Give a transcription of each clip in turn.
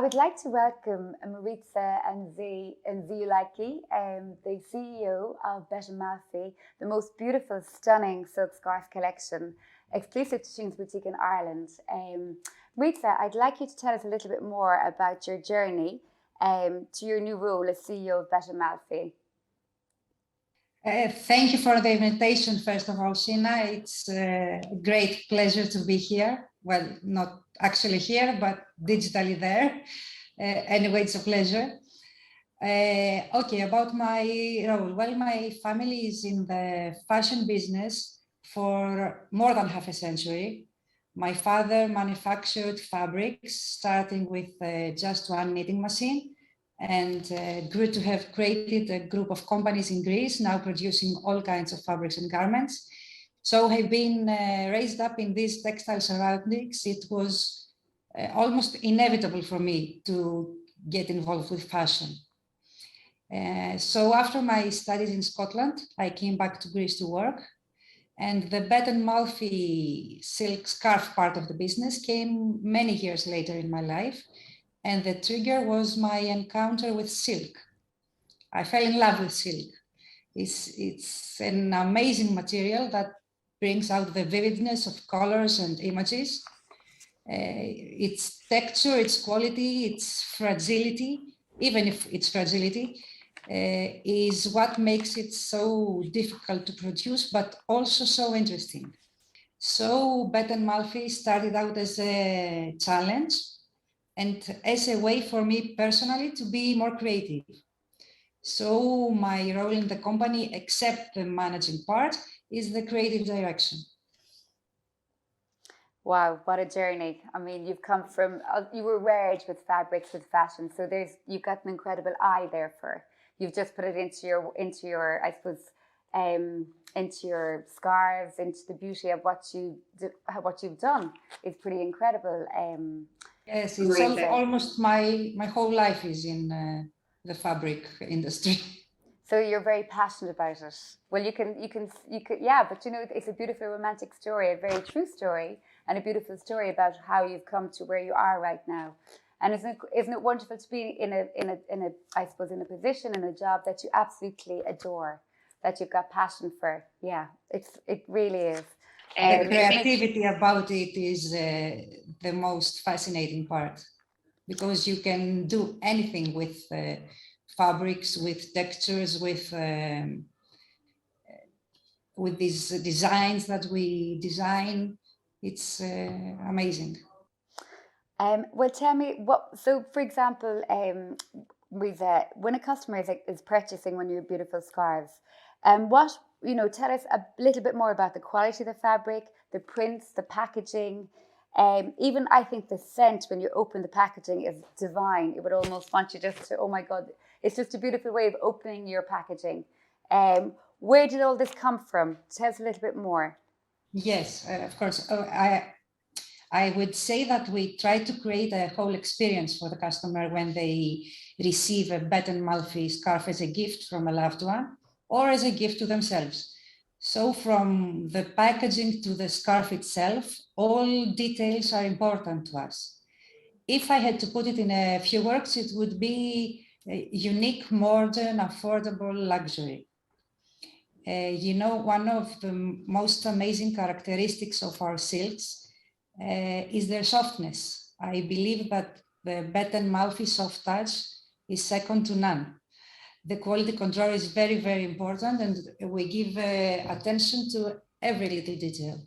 I would like to welcome Mariza Anezoulaki, the CEO of Bet Malfie, the most beautiful, stunning silk scarf collection, exclusive to Tunes Boutique in Ireland. Mariza, I'd like you to tell us a little bit more about your journey to your new role as CEO of Bet Malfie. Thank you for the invitation, first of all, Sheena. It's a great pleasure to be here. Well, not actually here, but digitally there. Anyway, it's a pleasure. Okay, about my role. Well, my family is in the fashion business for more than half a century. My father manufactured fabrics, starting with just one knitting machine, and grew to have created a group of companies in Greece, now producing all kinds of fabrics and garments. So I've been raised up in these textile surroundings. It was almost inevitable for me to get involved with fashion. So after my studies in Scotland, I came back to Greece to work. And the Bet Malfie silk scarf part of the business came many years later in my life. And the trigger was my encounter with silk. I fell in love with silk. It's an amazing material that brings out the vividness of colors and images. Its texture, its quality, its fragility, even if it's fragility, is what makes it so difficult to produce, but also so interesting. So Bet Malfie started out as a challenge and as a way for me personally to be more creative. So my role in the company, except the managing part, is the creative direction. Wow, what a journey. I mean, you've come from, you were reared with fabrics, with fashion. So you've got an incredible eye there for, you've just put it into your, I suppose, into your scarves, into the beauty of what you've done. It's pretty incredible. Yes, it's almost my whole life is in the fabric industry. So you're very passionate about it. Well, you can, yeah, but you know, it's a beautiful romantic story, a very true story, and a beautiful story about how you've come to where you are right now. And isn't it wonderful to be in a I suppose, in a position, in a job that you absolutely adore, that you've got passion for? Yeah, it really is. The creativity about it is the most fascinating part, because you can do anything with fabrics, with textures, with these designs that we design. It's amazing. Well, tell me so for example, when a customer is purchasing one of your beautiful scarves, tell us a little bit more about the quality of the fabric, the prints, the packaging. Even I think the scent when you open the packaging is divine. It would almost want you just to, oh my God, it's just a beautiful way of opening your packaging. Where did all this come from? Tell us a little bit more. Yes, of course. I would say that we try to create a whole experience for the customer when they receive a Bet Malfie scarf as a gift from a loved one or as a gift to themselves. So from the packaging to the scarf itself, all details are important to us. If I had to put it in a few words, it would be a unique, modern, affordable luxury. One of the most amazing characteristics of our silks is their softness. I believe that the Bet Malfie soft touch is second to none. The quality control is very, very important, and we give attention to every little detail.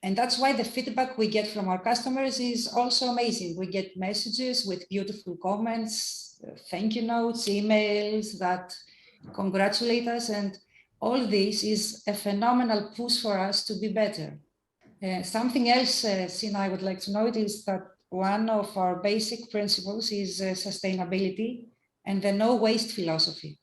And that's why the feedback we get from our customers is also amazing. We get messages with beautiful comments, thank you notes, emails that congratulate us, and all this is a phenomenal push for us to be better. Something else, Sina, I would like to note is that one of our basic principles is sustainability and the no waste philosophy.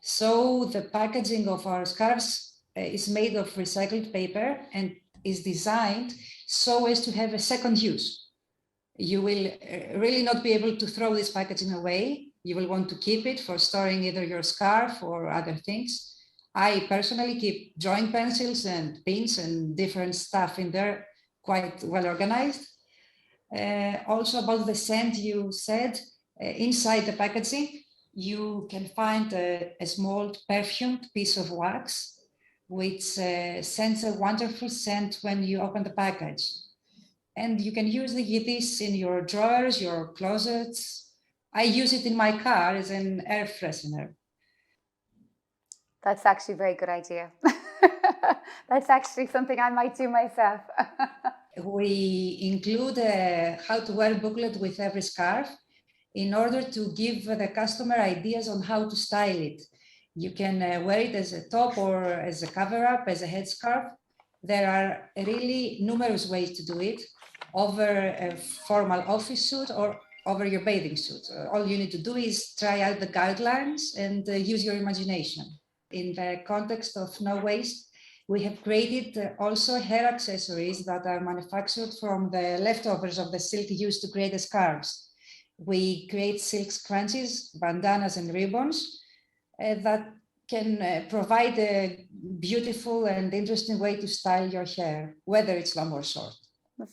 So the packaging of our scarves is made of recycled paper and is designed so as to have a second use. You will really not be able to throw this packaging away. You will want to keep it for storing either your scarf or other things. I personally keep drawing pencils and pins and different stuff in there, quite well organized. Also about the scent you said, inside the packaging, you can find a small perfumed piece of wax, which sends a wonderful scent when you open the package. And you can use this in your drawers, your closets. I use it in my car as an air freshener. That's actually a very good idea. That's actually something I might do myself. We include a how to wear booklet with every scarf in order to give the customer ideas on how to style it. You can wear it as a top or as a cover up, as a headscarf. There are really numerous ways to do it, over a formal office suit or over your bathing suit. All you need to do is try out the guidelines and use your imagination. In the context of no waste, we have created also hair accessories that are manufactured from the leftovers of the silk used to create the scarves. We create silk scrunchies, bandanas, and ribbons that can provide a beautiful and interesting way to style your hair, whether it's long or short.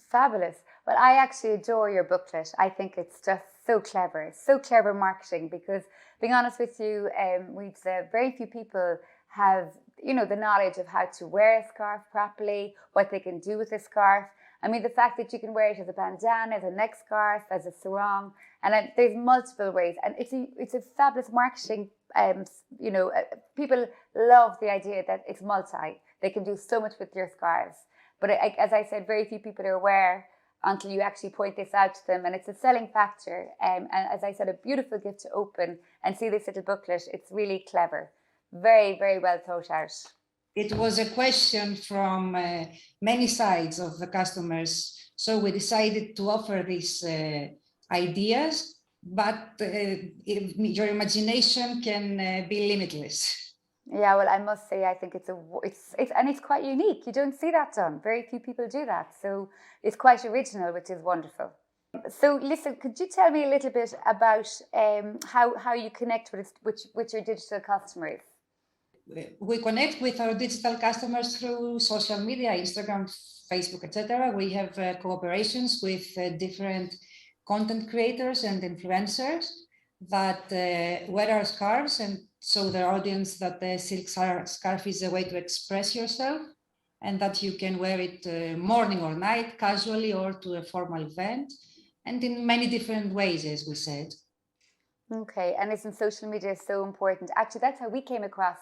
Fabulous. Well, I actually adore your booklet. I think it's just so clever marketing, because being honest with you, we've very few people have, the knowledge of how to wear a scarf properly, what they can do with a scarf. I mean, the fact that you can wear it as a bandana, as a neck scarf, as a sarong, and there's multiple ways, and it's a fabulous marketing. People love the idea that it's multi. They can do so much with your scarves. But as I said, very few people are aware until you actually point this out to them. And it's a selling factor. And as I said, a beautiful gift to open and see this little booklet. It's really clever. Very, very well thought out. It was a question from many sides of the customers. So we decided to offer these ideas, but your imagination can be limitless. Yeah, well, I must say, I think it's quite unique. You don't see that done. Very few people do that. So it's quite original, which is wonderful. So listen, could you tell me a little bit about how you connect with your digital customers? We connect with our digital customers through social media, Instagram, Facebook, etc. We have cooperations with different content creators and influencers that wear our scarves and show their audience that the silk scarf is a way to express yourself, and that you can wear it morning or night, casually, or to a formal event, and in many different ways, as we said. Okay, and listen, social media is so important. Actually, that's how we came across.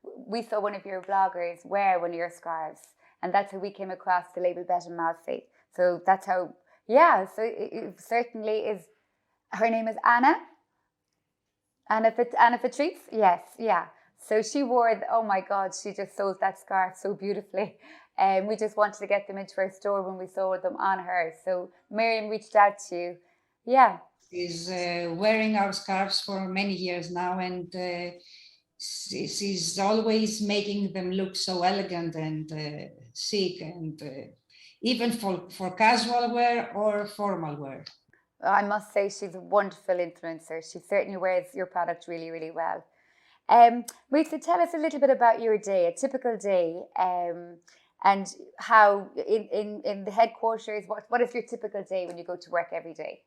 We saw one of your bloggers wear one of your scarves, and that's how we came across the label Bet Malfie. So that's how, yeah. So it certainly is. Her name is Anna Patrice. Yes, yeah. So she wore. Oh my God, she just sold that scarf so beautifully. And we just wanted to get them into our store when we saw them on her. So Miriam reached out to you. Yeah. Is wearing our scarves for many years now, and she's always making them look so elegant and chic, and even for casual wear or formal wear. I must say she's a wonderful influencer. She certainly wears your product really, really well. Mariza, tell us a little bit about your day, a typical day, and how in the headquarters, what is your typical day when you go to work every day?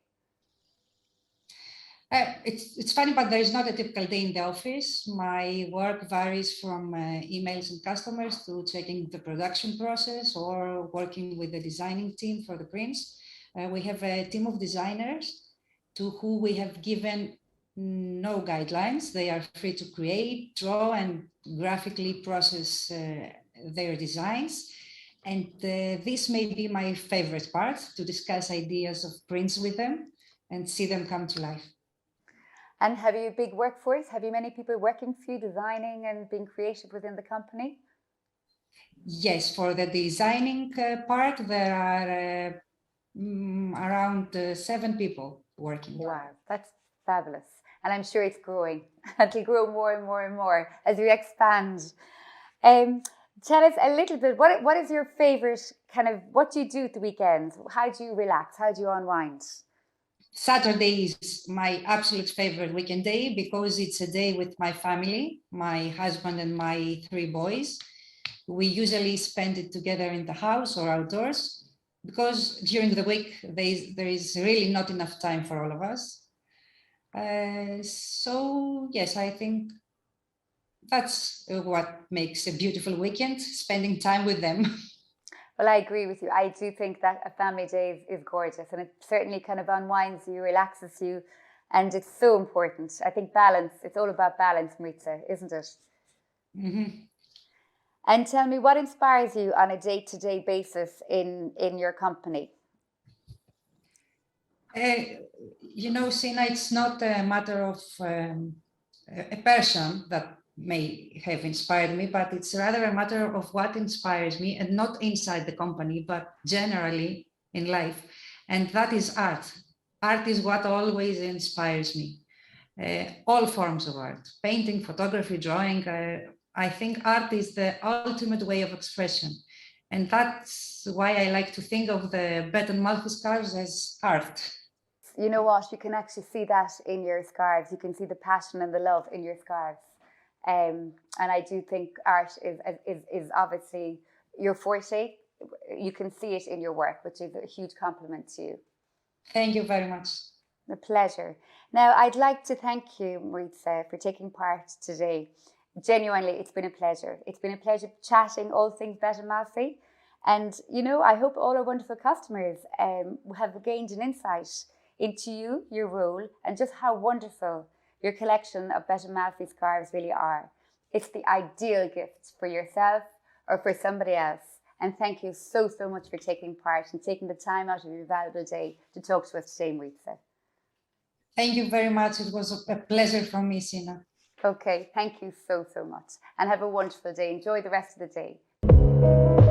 It's funny, but there is not a typical day in the office. My work varies from emails and customers to checking the production process or working with the designing team for the prints. We have a team of designers to who we have given no guidelines. They are free to create, draw, and graphically process their designs. And this may be my favorite part, to discuss ideas of prints with them and see them come to life. And have you a big workforce? Have you many people working for you, designing and being creative within the company? Yes, for the designing part, there are around 7 people working. Wow, that's fabulous. And I'm sure it's growing. It'll grow more and more and more as you expand. Tell us a little bit, what is your favorite what do you do at the weekends? How do you relax? How do you unwind? Saturday is my absolute favorite weekend day because it's a day with my family, my husband and my 3 boys. We usually spend it together in the house or outdoors. because during the week there is really not enough time for all of us. So yes, I think that's what makes a beautiful weekend, spending time with them. Well, I agree with you. I do think that a family day is gorgeous, and it certainly kind of unwinds you, relaxes you, and it's so important. I think balance, it's all about balance, Mariza, isn't it? Mm-hmm. And tell me, what inspires you on a day-to-day basis in your company? Sina, it's not a matter of a person that may have inspired me, but it's rather a matter of what inspires me, and not inside the company, but generally in life. And that is art. Art is what always inspires me. All forms of art, painting, photography, drawing. I think art is the ultimate way of expression. And that's why I like to think of the Bet Malfie scarves as art. You know what? You can actually see that in your scarves. You can see the passion and the love in your scarves. And I do think art is obviously your forte. You can see it in your work, which is a huge compliment to you. Thank you very much. A pleasure. Now, I'd like to thank you, Mariza, for taking part today. Genuinely, it's been a pleasure. It's been a pleasure chatting all things Bet Malfie. And, I hope all our wonderful customers have gained an insight into you, your role, and just how wonderful your collection of Bet Malfie scarves really are. It's the ideal gift for yourself or for somebody else. And thank you so, so much for taking part and taking the time out of your valuable day to talk to us today, Mariza. Thank you very much. It was a pleasure for me, Sina. Okay, thank you so, so much. And have a wonderful day. Enjoy the rest of the day.